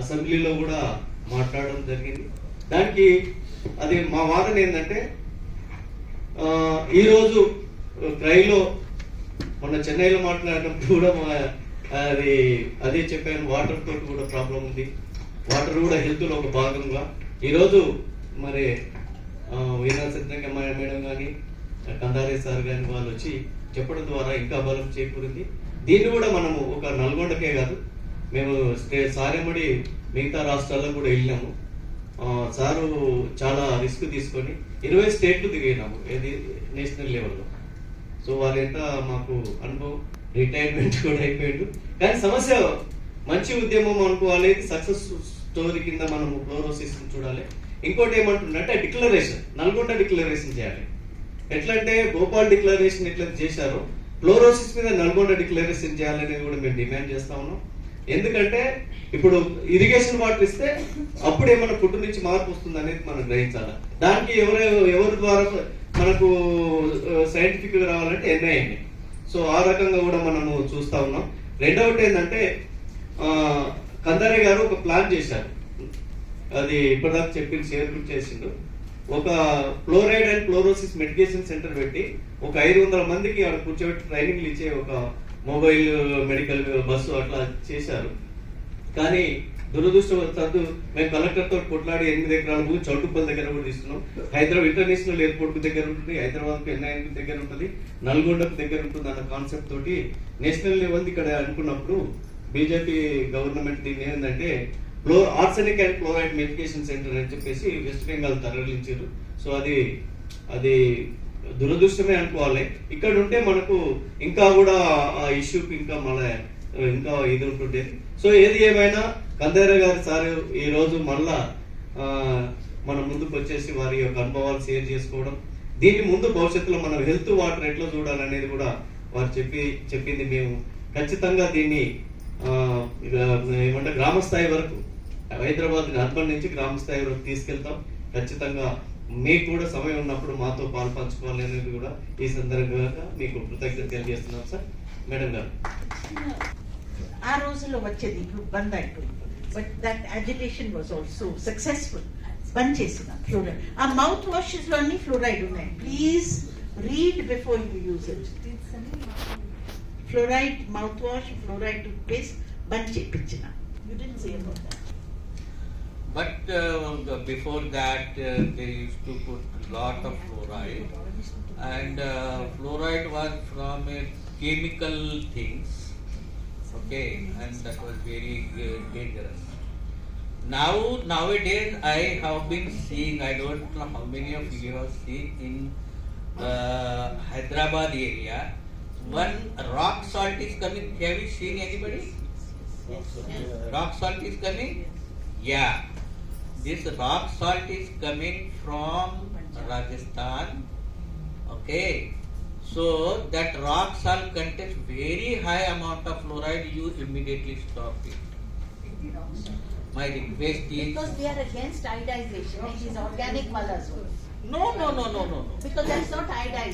అసెంబ్లీలో కూడా మాట్లాడడం జరిగింది. దానికి అది మా వాదన ఏంటంటే ఈరోజు క్రైలో మొన్న చెన్నైలో మాట్లాడినప్పుడు కూడా అదే చెప్పాను, వాటర్ తోటి కూడా ప్రాబ్లం ఉంది. వాటర్ కూడా హెల్త్లో ఒక భాగంగా ఈరోజు మరి వీరా సిద్ధంగా మేడం కానీ కందారే సార్ కానీ వాళ్ళు వచ్చి చెప్పడం ద్వారా ఇంకా బలం చేకూరింది. దీన్ని కూడా మనము ఒక నల్గొండకే కాదు, మేము సారెమ్మడి మిగతా రాష్ట్రాల్లో కూడా వెళ్ళినాము. సారు చాలా రిస్క్ తీసుకొని 20 స్టేట్లు తిరిగినాము, ఏది నేషనల్ లెవెల్లో. సో వాళ్ళు ఎంత మాకు అనుభవం, రిటైర్మెంట్ కూడా అయిపోయాడు. కానీ సమస్య మంచి ఉద్యమం అనుకోవాలి, సక్సెస్ స్టోరీ కింద మనము ఫ్లోరోసిస్ చూడాలి. ఇంకోటి ఏమంటుందంటే డిక్లరేషన్, నల్గొండ డిక్లరేషన్ చేయాలి. ఎట్లా అంటే భోపాల్ డిక్లరేషన్ ఎట్లా చేశారో ఫ్లోరోసిస్ మీద నల్గొండ డిక్లరేషన్ చేయాలనేది కూడా మేము డిమాండ్ చేస్తా ఉన్నాం. ఎందుకంటే ఇప్పుడు ఇరిగేషన్ వాటర్ ఇస్తే అప్పుడు ఏమైనా ఫుడ్ నుంచి మార్పు వస్తుంది అనేది మనం గ్రహించాలి. దానికి ఎవరి ద్వారా మనకు సైంటిఫిక్ గా రావాలంటే ఎన్ఐఎంఏ. సో ఆ రకంగా కూడా మనము చూస్తా ఉన్నాం. రెండవది ఏంటంటే కందారే గారు ఒక ప్లాన్ చేశారు, అది ఇప్పటిదాకా చెప్పింది షేర్ కూడా చేసిండు. ఒక fluoride and fluorosis medication centre పెట్టి ఒక 500 మందికి అక్కడ కూర్చోబెట్టి ట్రైనింగ్లు ఇచ్చే ఒక మొబైల్ మెడికల్ బస్సు అట్లా చేశారు. కానీ దురదృష్టవశాత్తు మేము కలెక్టర్ తో కొట్లాడి 8 ఎకరాల భూమి చౌటుప్పల్ దగ్గర కూడా తీసుకున్నాం. హైదరాబాద్ ఇంటర్నేషనల్ ఎయిర్పోర్ట్ దగ్గర ఉంటుంది, హైదరాబాద్ ఎన్ఐఎం దగ్గర ఉంటుంది, నల్గొండకు దగ్గర ఉంటుంది అన్న కాన్సెప్ట్ తోటి నేషనల్ లెవెల్ ఇక్కడ అనుకున్నప్పుడు బీజేపీ గవర్నమెంట్ దీన్ని ఏంటంటే arsenic and fluoride medication centre అని చెప్పేసి వెస్ట్ బెంగాల్ తరలించారు. సో అది దురదృష్టమే అనుకోవాలి. ఇక్కడ ఉంటే మనకు ఇంకా కూడా ఆ ఇష్యూకి ఇంకా ఇది ఉంటుండేది. సో ఏది ఏమైనా కందారే గారు సార్ ఈ రోజు మళ్ళా మన ముందుకు వచ్చేసి వారి యొక్క అనుభవాలు షేర్ చేసుకోవడం, దీని ముందు భవిష్యత్తులో మనం హెల్త్ వాటర్ ఎట్లా చూడాలనేది కూడా వారు చెప్పింది. మేము ఖచ్చితంగా దీన్ని ఏమంటే గ్రామ స్థాయి వరకు, హైదరాబాద్ అర్బన్ నుంచి గ్రామ స్థాయి వరకు తీసుకెళ్తాం. ఖచ్చితంగా మీకు కూడా సమయం ఉన్నప్పుడు మాతో పాలు పంచుకోవాలి అనేది కూడా ఈ సందర్భంగా మీకు కృతజ్ఞత తెలియజేస్తున్నాం సార్. మేడం గారు, ఆ రోజుల్లో వచ్చేది ఇప్పుడు బంద్ అయిపోయింది, but that agitation was also successful. Bandh చేసిన ఫ్లోరైడ్, ఆ మౌత్ వాషెస్ లో అన్ని ఫ్లోరైడ్ ఉన్నాయి. Please read before you use it. Fluoride mouthwash, fluoride toothpaste bandh చేయించిన. You didn't say about that. But before that they used to put lot of fluoride, and fluoride was from chemical things, okay, and that was very dangerous. Nowadays I have been seeing, I don't know how many of you have seen in Hyderabad area, one rock salt is coming. Have you seen anybody? Yes. Rock salt is coming? Yeah. This rock salt is coming from Rajasthan, okay. So that rock salt contains very high amount of fluoride. You immediately stop it. My request is, because we are against iodization. It is organic molasses. no. Because that's not iodized.